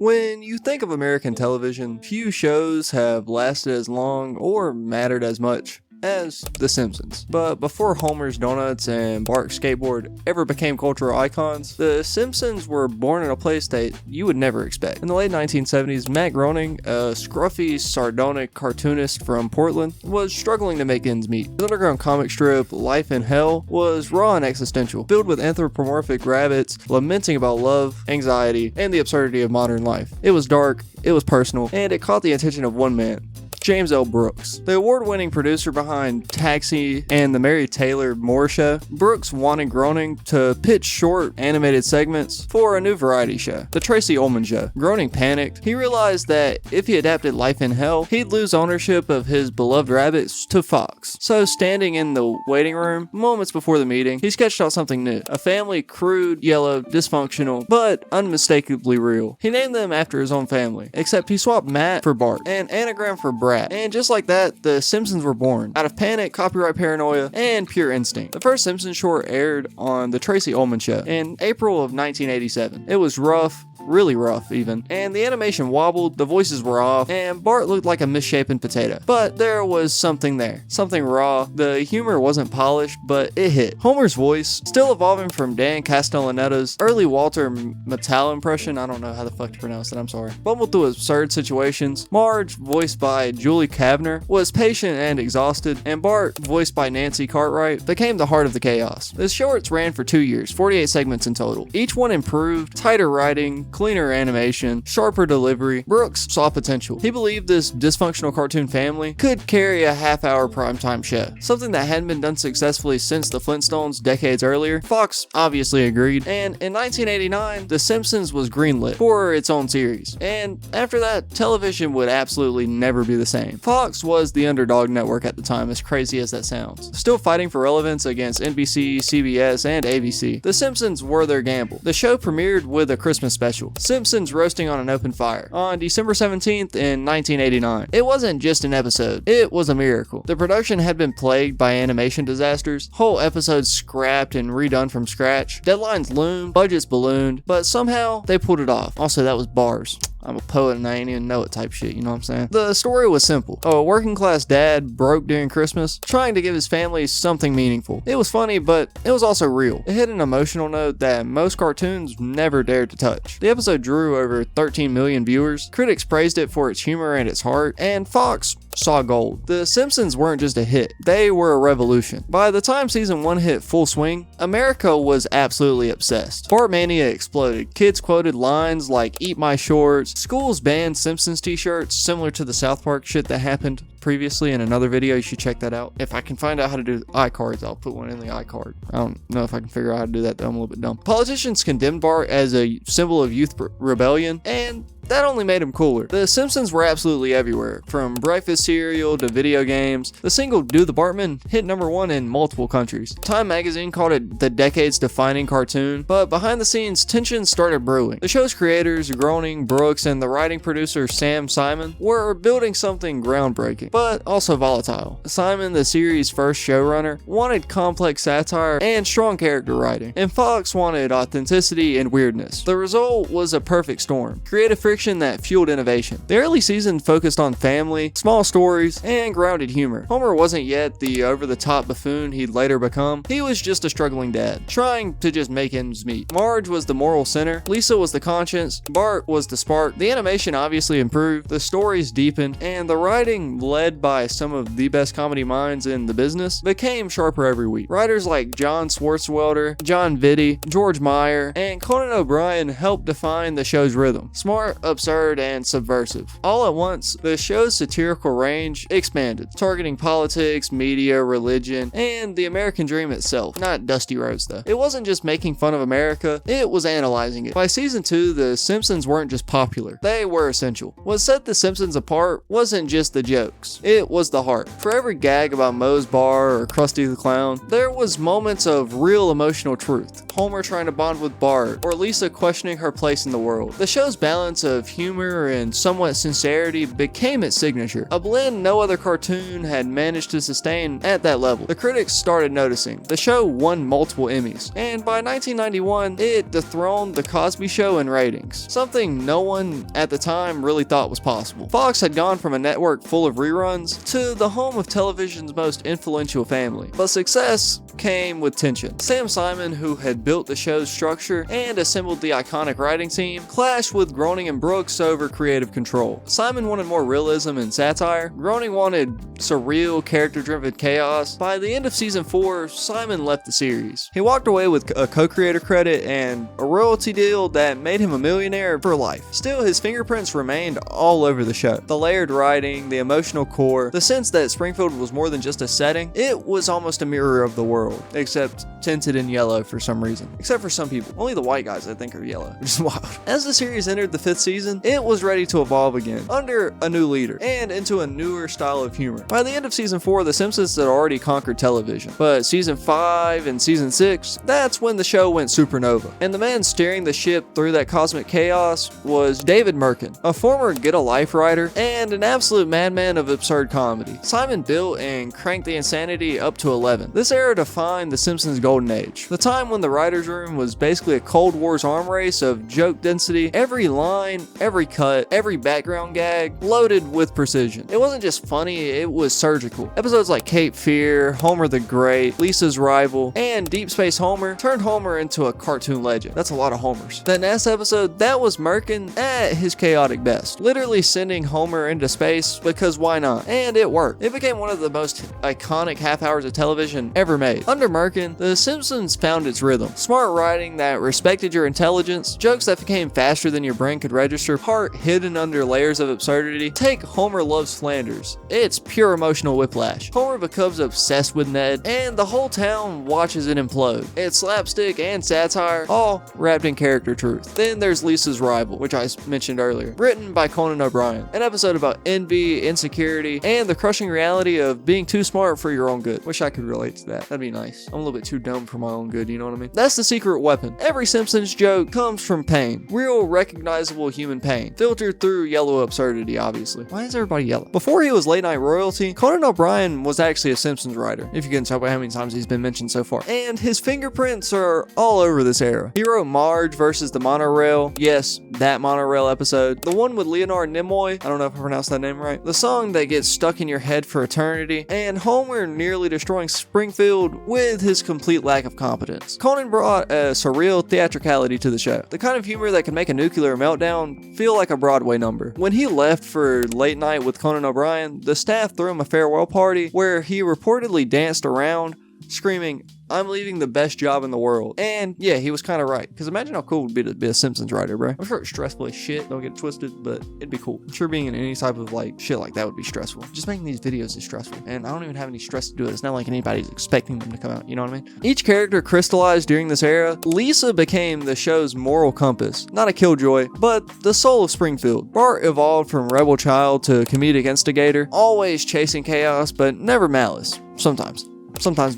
When you think of American television, few shows have lasted as long or mattered as much as The Simpsons. But before Homer's Donuts and Bart's skateboard ever became cultural icons, The Simpsons were born in a place that you would never expect. In the late 1970s, Matt Groening, a scruffy, sardonic cartoonist from Portland, was struggling to make ends meet. His underground comic strip, Life in Hell, was raw and existential, filled with anthropomorphic rabbits lamenting about love, anxiety, and the absurdity of modern life. It was dark, it was personal, and it caught the attention of one man, James L. Brooks. The award-winning producer behind Taxi and the Mary Taylor Moore Show, Brooks wanted Groening to pitch short, animated segments for a new variety show, The Tracy Ullman Show. Groening panicked. He realized that if he adapted Life in Hell, he'd lose ownership of his beloved rabbits to Fox. So, standing in the waiting room, moments before the meeting, he sketched out something new. A family, crude, yellow, dysfunctional, but unmistakably real. He named them after his own family, except he swapped Matt for Bart, an anagram for Brad. And just like that, The Simpsons were born, out of panic, copyright paranoia, and pure instinct. The first Simpsons short aired on The Tracy Ullman Show in April of 1987. It was rough, really rough even, and the animation wobbled, the voices were off, and Bart looked like a misshapen potato. But there was something there, something raw. The humor wasn't polished, but it hit. Homer's voice, still evolving from Dan Castellaneta's early Walter Matthau impression, I don't know how the fuck to pronounce it, I'm sorry, bumbled through absurd situations. Marge, voiced by Julie Kavner, was patient and exhausted, and Bart, voiced by Nancy Cartwright, became the heart of the chaos. The shorts ran for 2 years, 48 segments in total. Each one improved, tighter writing, cleaner animation, sharper delivery. Brooks saw potential. He believed this dysfunctional cartoon family could carry a half-hour primetime show, something that hadn't been done successfully since the Flintstones decades earlier. Fox obviously agreed, and in 1989, The Simpsons was greenlit for its own series. And after that, television would absolutely never be the same. Fox was the underdog network at the time, as crazy as that sounds. Still fighting for relevance against NBC, CBS, and ABC, The Simpsons were their gamble. The show premiered with a Christmas special, Simpsons Roasting on an Open Fire, on December 17th in 1989. It wasn't just an episode, it was a miracle. The production had been plagued by animation disasters, whole episodes scrapped and redone from scratch, deadlines loomed, budgets ballooned, but somehow they pulled it off. Also, that was bars. I'm a poet and I ain't even know it type shit, you know what I'm saying? The story was simple. A working class dad broke during Christmas, trying to give his family something meaningful. It was funny, but it was also real. It hit an emotional note that most cartoons never dared to touch. The episode drew over 13 million viewers. Critics praised it for its humor and its heart, and Fox saw gold. The Simpsons weren't just a hit, they were a revolution. By the time season 1 hit full swing, America was absolutely obsessed. Bartmania exploded. Kids quoted lines like "Eat my shorts." Schools banned Simpsons t-shirts, similar to the South Park shit that happened previously in another video. You should check that out. If I can find out how to do iCards, I'll put one in the iCard. I don't know if I can figure out how to do that though, I'm a little bit dumb. Politicians condemned Bart as a symbol of youth rebellion, and that only made him cooler. The Simpsons were absolutely everywhere, from breakfast cereal to video games. The single "Do the Bartman" hit #1 in multiple countries. Time magazine called it the decade's defining cartoon, but behind the scenes, tension started brewing. The show's creators, Groening, Brooks, and the writing producer Sam Simon, were building something groundbreaking, but also volatile. Simon, the series' first showrunner, wanted complex satire and strong character writing, and Fox wanted authenticity and weirdness. The result was a perfect storm. Creative friction that fueled innovation. The early season focused on family, small stories, and grounded humor. Homer wasn't yet the over-the-top buffoon he'd later become. He was just a struggling dad, trying to just make ends meet. Marge was the moral center, Lisa was the conscience, Bart was the spark. The animation obviously improved, the stories deepened, and the writing, led by some of the best comedy minds in the business, became sharper every week. Writers like John Swartzwelder, John Vitti, George Meyer, and Conan O'Brien helped define the show's rhythm. Smart, absurd, and subversive. All at once, the show's satirical range expanded, targeting politics, media, religion, and the American dream itself. Not Dusty Rhodes, though. It wasn't just making fun of America, it was analyzing it. By season 2, The Simpsons weren't just popular, they were essential. What set The Simpsons apart wasn't just the jokes. jokes. It was the heart. For every gag about Moe's bar or Krusty the Clown, there was moments of real emotional truth. Homer trying to bond with Bart, or Lisa questioning her place in the world. The show's balance of humor and somewhat sincerity became its signature, a blend no other cartoon had managed to sustain at that level. The critics started noticing. The show won multiple Emmys, and by 1991, it dethroned The Cosby Show in ratings, something no one at the time really thought was possible. Fox had gone from a network full of reruns to the home of television's most influential family, but success came with tension. Sam Simon, who had built the show's structure and assembled the iconic writing team, clashed with Groening and Brooks over creative control. Simon wanted more realism and satire. Groening wanted surreal, character-driven chaos. By the end of season 4, Simon left the series. He walked away with a co-creator credit and a royalty deal that made him a millionaire for life. Still, his fingerprints remained all over the show. The layered writing, the emotional core, the sense that Springfield was more than just a setting, it was almost a mirror of the world, except tinted in yellow for some reason. Except for some people. Only the white guys I think are yellow, which is wild. As the series entered the 5th season, it was ready to evolve again, under a new leader, and into a newer style of humor. By the end of season 4, The Simpsons had already conquered television, but season 5 and season 6, that's when the show went supernova. And the man steering the ship through that cosmic chaos was David Merkin, a former Get a Life writer and an absolute madman of absurd comedy. Simon built and cranked the insanity up to 11. This era defined The Simpsons' golden age, the time when the writer's room was basically a Cold War's arm race of joke density, every line, every cut, every background gag, loaded with precision. It wasn't just funny, it was surgical. Episodes like Cape Fear, Homer the Great, Lisa's Rival, and Deep Space Homer turned Homer into a cartoon legend. That's a lot of Homers. The next episode, that was Merkin at his chaotic best, literally sending Homer into space because why not? And it worked. It became one of the most iconic half hours of television ever made. Under Merkin, The Simpsons found its rhythm. Smart writing that respected your intelligence, jokes that became faster than your brain could register, heart hidden under layers of absurdity. Take Homer Loves Flanders. It's pure emotional whiplash. Homer becomes obsessed with Ned, and the whole town watches it implode. It's slapstick and satire, all wrapped in character truth. Then there's Lisa's Rival, which I mentioned earlier, written by Conan O'Brien, an episode about envy, insecurity, and the crushing reality of being too smart for your own good. Wish I could relate to that. That'd be nice. I'm a little bit too dumb for my own good, you know what I mean? That's the secret weapon. Every Simpsons joke comes from pain. Real, recognizable human pain. Filtered through yellow absurdity, obviously. Why is everybody yellow? Before he was late night royalty, Conan O'Brien was actually a Simpsons writer, if you can tell by how many times he's been mentioned so far. And his fingerprints are all over this era. He wrote Marge versus the Monorail. Yes, that Monorail episode. The one with Leonard Nimoy. I don't know if I pronounced that name right. The song that gets stuck in your head for eternity. And Homer nearly destroying Springfield with his complete lack of competence. Conan brought a surreal theatricality to the show. The kind of humor that can make a nuclear meltdown feel like a Broadway number. When he left for late night with Conan O'Brien, the staff threw him a farewell party where he reportedly danced around screaming, "I'm leaving the best job in the world." And yeah, he was kind of right. Because imagine how cool it would be to be a Simpsons writer, bro. I'm sure it's stressful as shit. Don't get it twisted, but it'd be cool. I'm sure being in any type of like shit like that would be stressful. Just making these videos is stressful. And I don't even have any stress to do it. It's not like anybody's expecting them to come out. You know what I mean? Each character crystallized during this era. Lisa became the show's moral compass. Not a killjoy, but the soul of Springfield. Bart evolved from rebel child to comedic instigator. Always chasing chaos, but never malice. Sometimes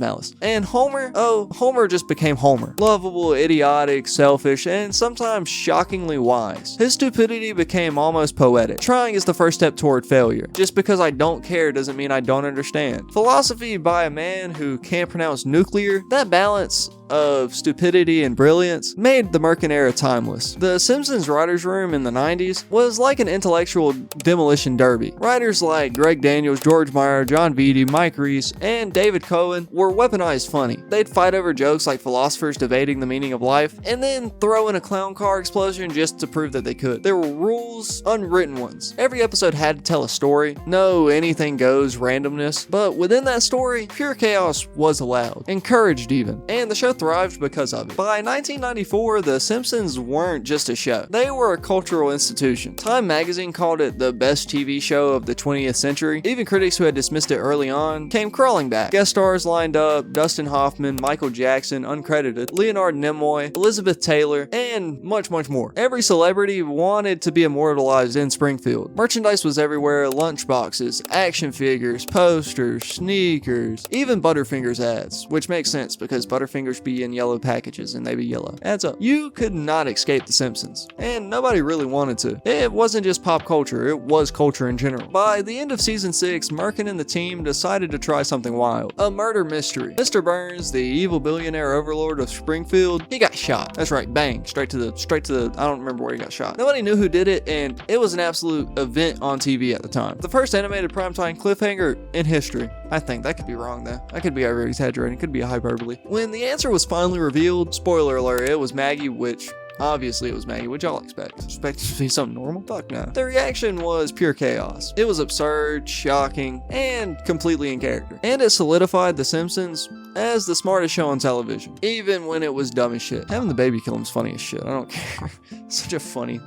malice. And Homer just became Homer. Lovable, idiotic, selfish, and sometimes shockingly wise. His stupidity became almost poetic. Trying is the first step toward failure. Just because I don't care doesn't mean I don't understand. Philosophy by a man who can't pronounce nuclear. That balance of stupidity and brilliance made the Merkin era timeless. The Simpsons writers' room in the 90s was like an intellectual demolition derby. Writers like Greg Daniels, George Meyer, John Vitti, Mike Reese, and David Cohen were weaponized funny. They'd fight over jokes like philosophers debating the meaning of life, and then throw in a clown car explosion just to prove that they could. There were rules, unwritten ones. Every episode had to tell a story. No anything goes randomness, but within that story, pure chaos was allowed. Encouraged even. And the show thrived because of it. By 1994, The Simpsons weren't just a show. They were a cultural institution. Time magazine called it the best TV show of the 20th century. Even critics who had dismissed it early on came crawling back. Guest stars Stars lined up: Dustin Hoffman, Michael Jackson, uncredited, Leonard Nimoy, Elizabeth Taylor, and much more. Every celebrity wanted to be immortalized in Springfield. Merchandise was everywhere: lunchboxes, action figures, posters, sneakers, even Butterfingers ads, which makes sense because Butterfingers be in yellow packages and they be yellow. Adds up. You could not escape The Simpsons, and nobody really wanted to. It wasn't just pop culture, it was culture in general. By the end of season 6, Merkin and the team decided to try something wild: a murder mystery. Mr. Burns, the evil billionaire overlord of Springfield, he got shot. That's right, bang, straight to the I don't remember where he got shot. Nobody knew who did it, and it was an absolute event on TV at the time. The first animated primetime cliffhanger in history. I think that could be wrong though. I could be over exaggerating, could be a hyperbole. When the answer was finally revealed, spoiler alert, it was Maggie, which obviously it was Maggie. What'd y'all expect? Expect it to be something normal? Fuck no. The reaction was pure chaos. It was absurd, shocking, and completely in character. And it solidified The Simpsons as the smartest show on television, even when it was dumb as shit. Having the baby kill him is funny as shit. I don't care. Such a funny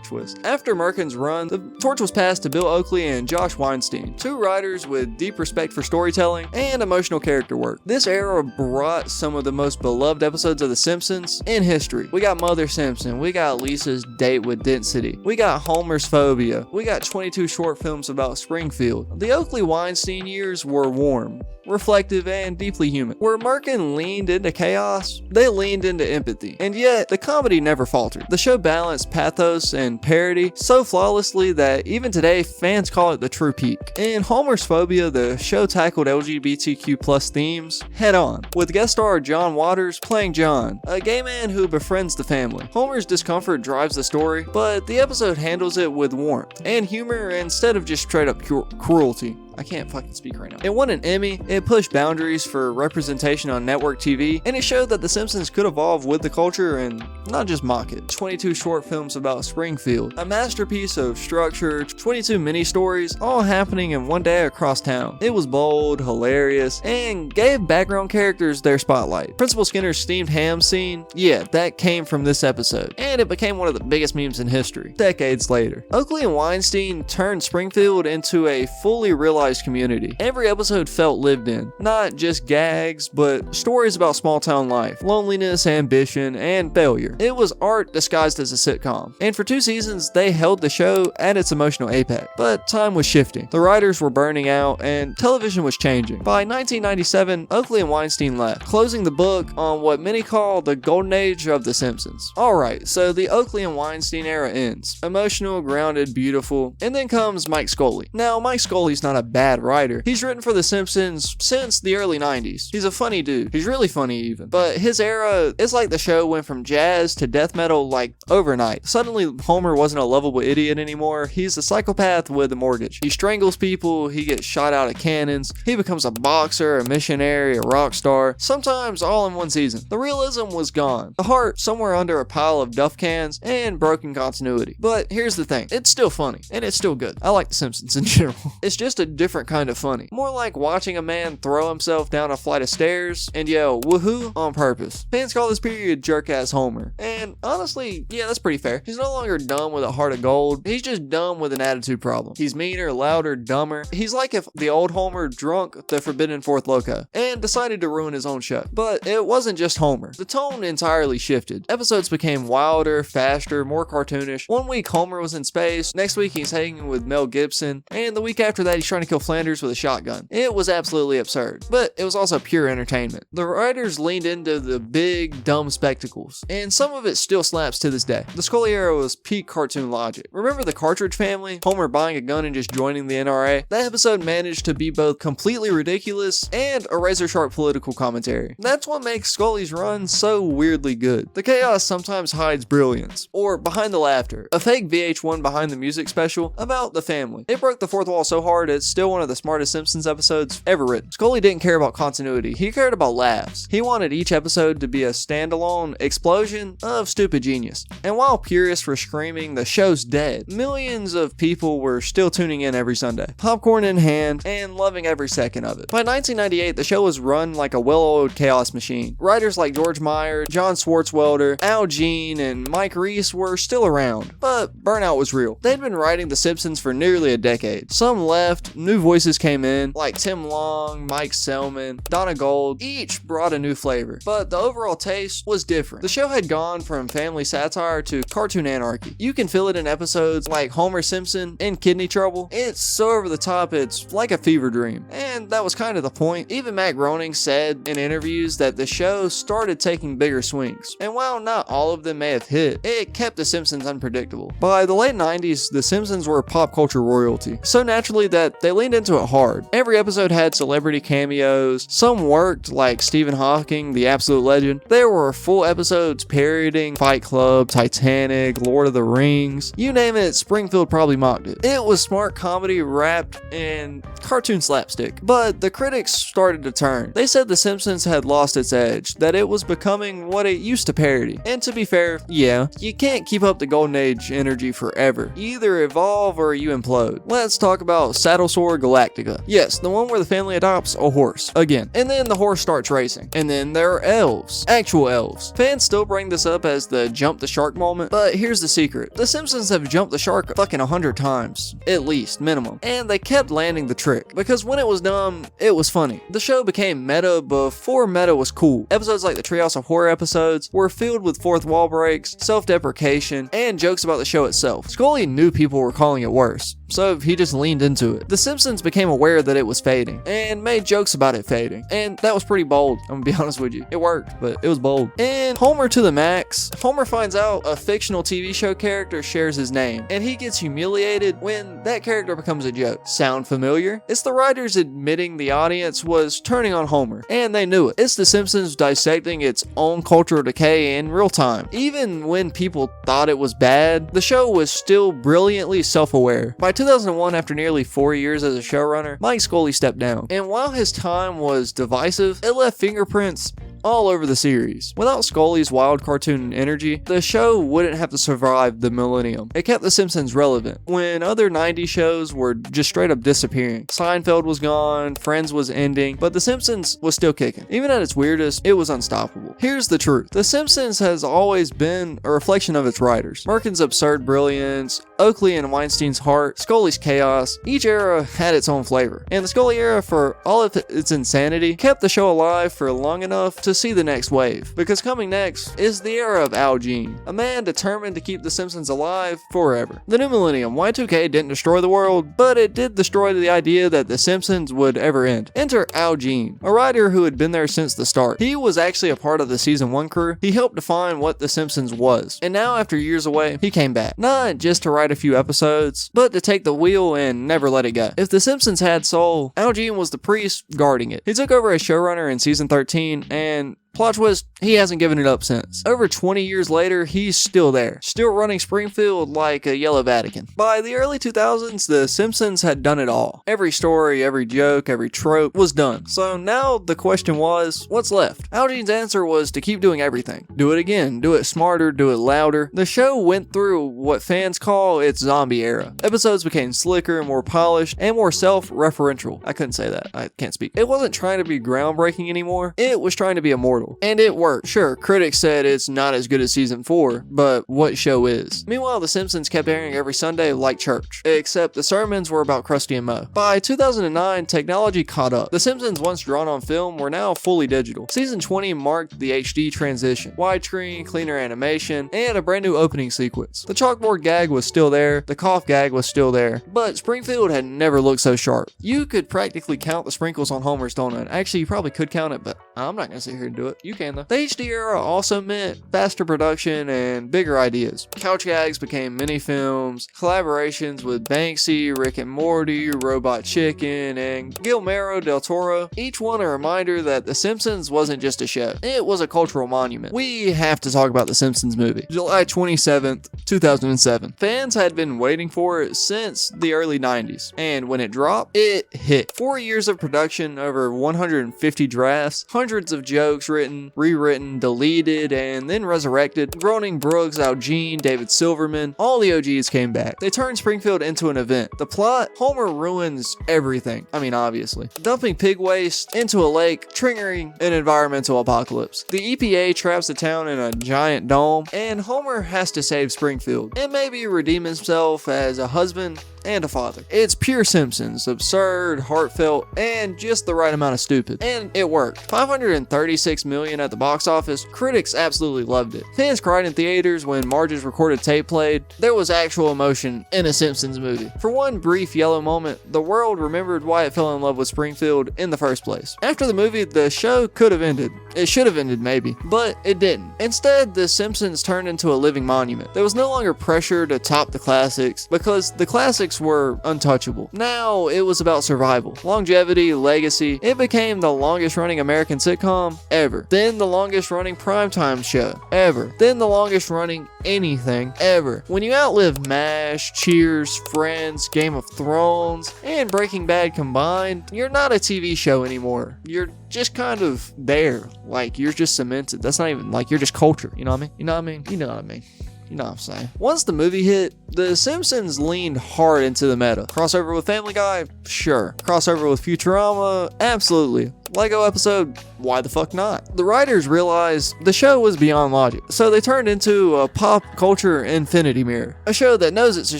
twist. After Merkin's run, the torch was passed to Bill Oakley and Josh Weinstein, two writers with deep respect for storytelling and emotional character work. This era brought some of the most beloved episodes of The Simpsons in history. We got Mother Simpson, we got Lisa's date with Density, we got Homer's phobia, we got 22 short films about Springfield. The Oakley-Weinstein years were warm, reflective, and deeply human. Where Merkin leaned into chaos, they leaned into empathy. And yet, the comedy never faltered. The show balanced pathos and parody so flawlessly that even today, fans call it the true peak. In Homer's Phobia, the show tackled LGBTQ+ themes head on, with guest star John Waters playing John, a gay man who befriends the family. Homer's discomfort drives the story, but the episode handles it with warmth and humor instead of just straight up cruelty. I can't fucking speak right now. It won an Emmy, it pushed boundaries for representation on network TV, and it showed that The Simpsons could evolve with the culture and not just mock it. 22 short films about Springfield, a masterpiece of structure, 22 mini-stories, all happening in one day across town. It was bold, hilarious, and gave background characters their spotlight. Principal Skinner's steamed ham scene, yeah, that came from this episode, and it became one of the biggest memes in history. Decades later, Oakley and Weinstein turned Springfield into a fully realized community. Every episode felt lived in, not just gags, but stories about small town life, loneliness, ambition, and failure. It was art disguised as a sitcom, and for 2 seasons they held the show at its emotional apex. But time was shifting, the writers were burning out, and television was changing. By 1997, Oakley and Weinstein left, closing the book on what many call the golden age of The Simpsons. Alright, so the Oakley and Weinstein era ends. Emotional, grounded, beautiful, and then comes Mike Scully. Now, Mike Scully's not a bad writer. He's written for The Simpsons since the early 90s. He's a funny dude. He's really funny even. But his era, it's like the show went from jazz to death metal like overnight. Suddenly, Homer wasn't a lovable idiot anymore. He's a psychopath with a mortgage. He strangles people, he gets shot out of cannons, he becomes a boxer, a missionary, a rock star, sometimes all in one season. The realism was gone. The heart somewhere under a pile of duff cans and broken continuity. But here's the thing, it's still funny, and it's still good. I like The Simpsons in general. It's just a different kind of funny. More like watching a man throw himself down a flight of stairs and yell woohoo on purpose. Fans call this period jerk-ass Homer. And honestly, yeah, that's pretty fair. He's no longer dumb with a heart of gold. He's just dumb with an attitude problem. He's meaner, louder, dumber. He's like if the old Homer drunk the Forbidden Fourth Loco and decided to ruin his own show. But it wasn't just Homer. The tone entirely shifted. Episodes became wilder, faster, more cartoonish. One week Homer was in space, next week he's hanging with Mel Gibson, and the week after that he's trying to kill Flanders with a shotgun. It was absolutely absurd, but it was also pure entertainment. The writers leaned into the big, dumb spectacles, and some of it still slaps to this day. The Scully era was peak cartoon logic. Remember the Cartridge Family? Homer buying a gun and just joining the NRA? That episode managed to be both completely ridiculous and a razor-sharp political commentary. That's what makes Scully's run so weirdly good. The chaos sometimes hides brilliance, or behind the laughter, a fake VH1 behind the music special about the family. It broke the fourth wall so hard it's still one of the smartest Simpsons episodes ever written. Scully didn't care about continuity, he cared about laughs. He wanted each episode to be a standalone explosion of stupid genius. And while purists were screaming the show's dead, millions of people were still tuning in every Sunday, popcorn in hand, and loving every second of it. By 1998, the show was run like a well-oiled chaos machine. Writers like George Meyer, John Swartzwelder, Al Jean, and Mike Reiss were still around, but burnout was real. They'd been writing The Simpsons for nearly a decade. Some left, new New voices came in, like Tim Long, Mike Selman, Donna Gold. Each brought a new flavor, but the overall taste was different. The show had gone from family satire to cartoon anarchy. You can feel it in episodes like Homer Simpson in Kidney Trouble. It's so over the top, it's like a fever dream. And that was kind of the point. Even Matt Groening said in interviews that the show started taking bigger swings. And while not all of them may have hit, it kept The Simpsons unpredictable. By the late 90s, The Simpsons were pop culture royalty, so naturally that they leaned into it hard. Every episode had celebrity cameos. Some worked, like Stephen Hawking, the absolute legend. There were full episodes parodying Fight Club, Titanic, Lord of the Rings. You name it, Springfield probably mocked it. It was smart comedy wrapped in cartoon slapstick. But the critics started to turn. They said The Simpsons had lost its edge, that it was becoming what it used to parody. And to be fair, yeah, you can't keep up the golden age energy forever. You either evolve or you implode. Let's talk about Saddlesore Galactica. Yes, the one where the family adopts a horse. Again. And then the horse starts racing. And then there are elves. Actual elves. Fans still bring this up as the jump the shark moment, but here's the secret. The Simpsons have jumped the shark fucking 100 times. At least, minimum. And they kept landing the trick. Because when it was dumb, it was funny. The show became meta before meta was cool. Episodes like the Treehouse of Horror episodes were filled with fourth wall breaks, self-deprecation, and jokes about the show itself. Scully knew people were calling it worse, so he just leaned into it. The Simpsons became aware that it was fading, and made jokes about it fading. And that was pretty bold, I'm gonna be honest with you. It worked, but it was bold. And Homer to the max, Homer finds out a fictional TV show character shares his name, and he gets humiliated when that character becomes a joke. Sound familiar? It's the writers admitting the audience was turning on Homer, and they knew it. It's The Simpsons dissecting its own cultural decay in real time. Even when people thought it was bad, the show was still brilliantly self-aware. By 2001, after nearly 4 years as a showrunner, Mike Scully stepped down. And while his time was divisive, it left fingerprints all over the series. Without Scully's wild cartoon energy, the show wouldn't have to survive the millennium. It kept The Simpsons relevant when other 90s shows were just straight up disappearing. Seinfeld was gone, Friends was ending, but The Simpsons was still kicking. Even at its weirdest, it was unstoppable. Here's the truth. The Simpsons has always been a reflection of its writers. Merkin's absurd brilliance, Oakley and Weinstein's heart, Scully's chaos. Each era had its own flavor. And the Scully era, for all of its insanity, kept the show alive for long enough to see the next wave. Because coming next is the era of Al Jean, a man determined to keep The Simpsons alive forever. The new millennium, Y2K didn't destroy the world, but it did destroy the idea that The Simpsons would ever end. Enter Al Jean, a writer who had been there since the start. He was actually a part of the season 1 crew. He helped define what The Simpsons was. And now, after years away, he came back. Not just to write a few episodes, but to take the wheel and never let it go. If The Simpsons had soul, Al Jean was the priest guarding it. He took over as showrunner in season 13, and plot twist, he hasn't given it up since. Over 20 years later, he's still there. Still running Springfield like a yellow Vatican. By the early 2000s, The Simpsons had done it all. Every story, every joke, every trope was done. So now the question was, what's left? Al Jean's answer was to keep doing everything. Do it again, do it smarter, do it louder. The show went through what fans call its zombie era. Episodes became slicker, more polished, and more self-referential. I couldn't say that. I can't speak. It wasn't trying to be groundbreaking anymore. It was trying to be immortal. And it worked. Sure, critics said it's not as good as season 4, but what show is? Meanwhile, The Simpsons kept airing every Sunday like church, except the sermons were about Krusty and Moe. By 2009, technology caught up. The Simpsons, once drawn on film, were now fully digital. Season 20 marked the HD transition. Widescreen, cleaner animation, and a brand new opening sequence. The chalkboard gag was still there, the cough gag was still there, but Springfield had never looked so sharp. You could practically count the sprinkles on Homer's donut. Actually, you probably could count it, but I'm not gonna sit here and do it. You can though. The HD era also meant faster production and bigger ideas. Couch gags became mini films, collaborations with Banksy, Rick and Morty, Robot Chicken, and Guillermo del Toro. Each one a reminder that The Simpsons wasn't just a show. It was a cultural monument. We have to talk about The Simpsons movie. July 27th, 2007. Fans had been waiting for it since the early 90s, and when it dropped, it hit. 4 years of production, over 150 drafts, hundreds of jokes written rewritten, deleted, and then resurrected. Groening, Brooks, Al Jean, David Silverman, all the OGs came back. They turned Springfield into an event. The plot, Homer ruins everything. I mean, obviously. Dumping pig waste into a lake, triggering an environmental apocalypse. The EPA traps the town in a giant dome, and Homer has to save Springfield and maybe redeem himself as a husband and a father. It's pure Simpsons, absurd, heartfelt, and just the right amount of stupid. And it worked. 536 million at the box office. Critics absolutely loved it. Fans cried in theaters when Marge's recorded tape played. There was actual emotion in a Simpsons movie. For one brief yellow moment, the world remembered why it fell in love with Springfield in the first place. After the movie, the show could have ended. It should have ended maybe, but it didn't. Instead, The Simpsons turned into a living monument. There was no longer pressure to top the classics because the classics were untouchable. Now it was about survival, longevity, legacy. It became the longest running American sitcom ever, then the longest running primetime show ever, then the longest running anything ever. When you outlive MASH, Cheers, Friends, Game of Thrones, and Breaking Bad combined, you're not a TV show anymore. You're just kind of there. Like, you're just cemented. That's not even, like, you're just culture. You know what I mean? You know what I mean? You know what I mean. You know what I'm saying. Once the movie hit, The Simpsons leaned hard into the meta. Crossover with Family Guy? Sure. Crossover with Futurama? Absolutely. Lego episode? Why the fuck not? The writers realized the show was beyond logic, so they turned into a pop culture infinity mirror. A show that knows it's a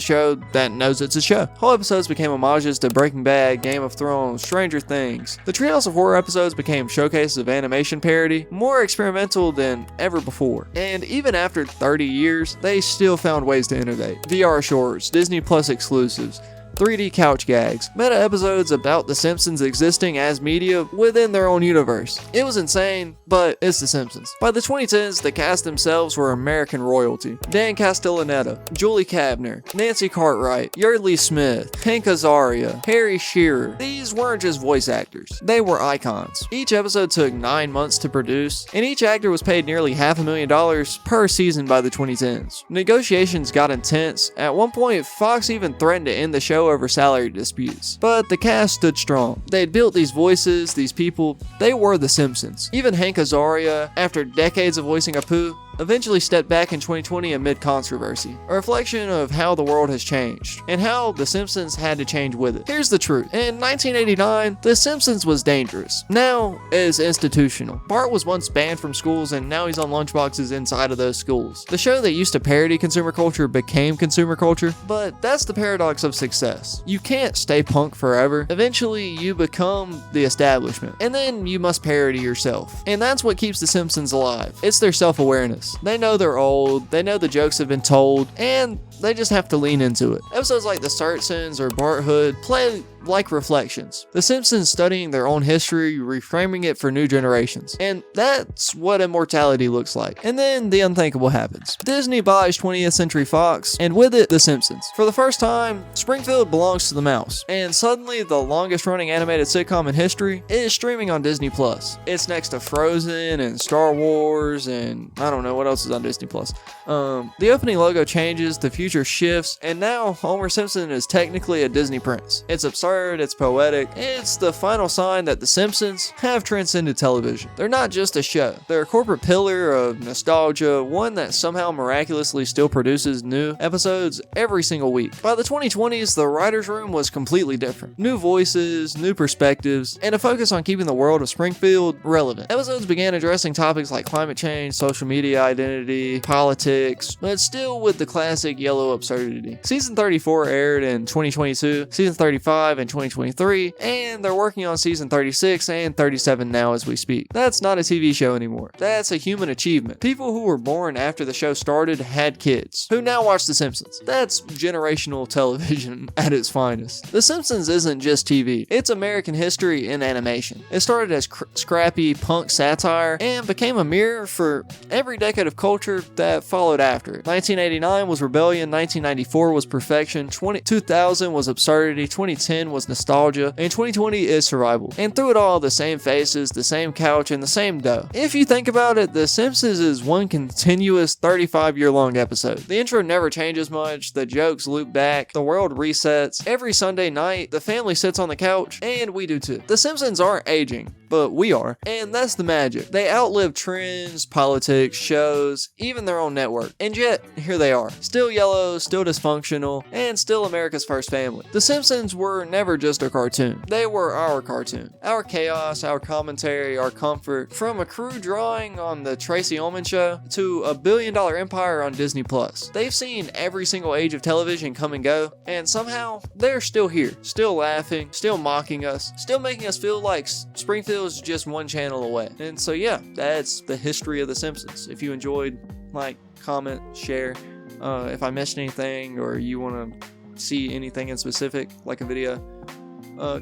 show that knows it's a show. Whole episodes became homages to Breaking Bad, Game of Thrones, Stranger Things. The Treehouse of Horror episodes became showcases of animation parody, more experimental than ever before. And even after 30 years, they still found ways to innovate. VR shorts, Disney Plus exclusives, 3D couch gags, meta episodes about The Simpsons existing as media within their own universe. It was insane, but it's The Simpsons. By the 2010s, the cast themselves were American royalty. Dan Castellaneta, Julie Kavner, Nancy Cartwright, Yardley Smith, Hank Azaria, Harry Shearer. These weren't just voice actors, they were icons. Each episode took 9 months to produce, and each actor was paid nearly $500,000 per season by the 2010s. Negotiations got intense. At one point, Fox even threatened to end the show over salary disputes. But the cast stood strong. They had built these voices, these people. They were The Simpsons. Even Hank Azaria, after decades of voicing Apu, eventually stepped back in 2020 amid controversy. A reflection of how the world has changed, and how The Simpsons had to change with it. Here's the truth. In 1989, The Simpsons was dangerous. Now, it's institutional. Bart was once banned from schools, and now he's on lunchboxes inside of those schools. The show that used to parody consumer culture became consumer culture, but that's the paradox of success. You can't stay punk forever. Eventually, you become the establishment, and then you must parody yourself. And that's what keeps The Simpsons alive. It's their self-awareness. They know they're old, they know the jokes have been told, and they just have to lean into it. Episodes like The Simpsons or Bart Hood play like reflections. The Simpsons studying their own history, reframing it for new generations. And that's what immortality looks like. And then the unthinkable happens. Disney buys 20th Century Fox, and with it, The Simpsons. For the first time, Springfield belongs to the mouse. And suddenly, the longest running animated sitcom in history is streaming on Disney Plus. It's next to Frozen and Star Wars, and I don't know what else is on Disney Plus. The opening logo changes, the future shifts, and now Homer Simpson is technically a Disney prince. It's absurd, it's poetic, it's the final sign that The Simpsons have transcended television. They're not just a show, they're a corporate pillar of nostalgia, one that somehow miraculously still produces new episodes every single week. By the 2020s, the writer's room was completely different. New voices, new perspectives, and a focus on keeping the world of Springfield relevant. Episodes began addressing topics like climate change, social media identity, politics, but still with the classic yellow absurdity. Season 34 aired in 2022, season 35 in 2023, and they're working on season 36 and 37 now as we speak. That's not a TV show anymore. That's a human achievement. People who were born after the show started had kids, who now watch The Simpsons. That's generational television at its finest. The Simpsons isn't just TV, it's American history in animation. It started as scrappy punk satire and became a mirror for every decade of culture that followed after it. 1989 was rebellion, 1994 was perfection, 2000 was absurdity, 2010 was nostalgia, and 2020 is survival. And through it all, the same faces, the same couch, and the same dough. If you think about it, The Simpsons is one continuous 35-year-long episode. The intro never changes much, the jokes loop back, the world resets. Every Sunday night, the family sits on the couch, and we do too. The Simpsons aren't aging. but we are. And that's the magic. They outlive trends, politics, shows, even their own network. And yet, here they are. Still yellow, still dysfunctional, and still America's first family. The Simpsons were never just a cartoon. They were our cartoon. Our chaos, our commentary, our comfort. From a crude drawing on the Tracy Ullman Show to a billion-dollar empire on Disney+. They've seen every single age of television come and go, and somehow they're still here, still laughing, still mocking us, still making us feel like Springfield's just one channel away. And so yeah, that's the history of The Simpsons. If you enjoyed, like, comment, share. If I missed anything or you want to see anything in specific, like a video,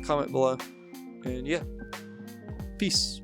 comment below. And yeah, peace.